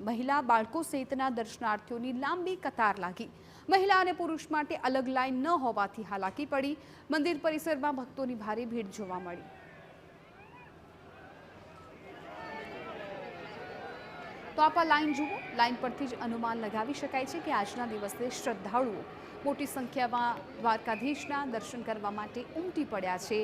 महिला बाळको सहितना दर्शनार्थीओनी लांबी कतार लागी। महिला और पुरुष माटे अलग लाइन न होवाथी हालाकी पड़ी। मंदिर परिसर में भक्तों की भारी भीड़ जोवा मळी। तो आप लाइन जुओ, लाइन परथी ज अनुमान लगावी शकाय छे कि आजना दिवसे श्रद्धाळुओ मोटी संख्या में द्वारकाधीशना दर्शन करवा माटे उमटी पड्या छे।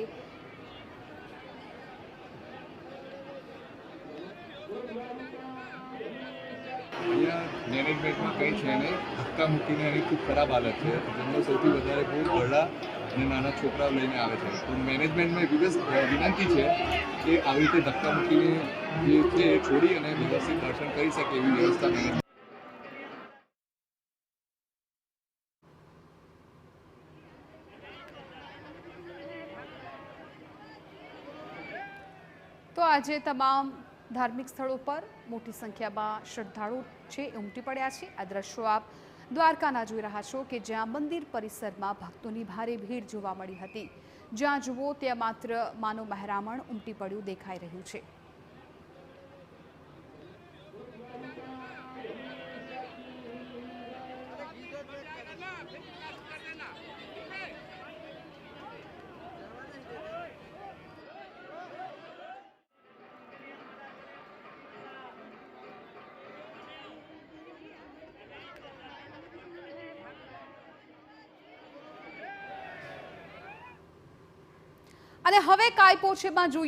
मैनेजमेंट में कई है नहीं, धक्का मुक्कीने एनी खूब खराब हालत है। जेमनो सौथी वधारे बहुत घरड़ा ने नाना छोकराओ लईने आवे छे। तो मैनेजमेंट में विनंती है कि આવી રીતે ધક્કા મુક્કીને જે છે એ છોડી અને વ્યવસ્થિત દર્શન કરી શકે એવી વ્યવસ્થા મેનેજમેન્ટ। तो आज तमाम धार्मिक स्थलों पर मोटी संख्या में श्रद्धालु छे उमटी पड्या छे। आ दृश्यो आप द्वारकाना जोई रह्या छो कि ज्यां मंदिर परिसर में भक्तों की भारी भीड़ जोवा मळी हती। ज्यां जुओ त्यां मात्र मानो महेरामण उमटी पड्युं देखाई रह्युं छे। અને હવે કાયપો છે માં જોઈએ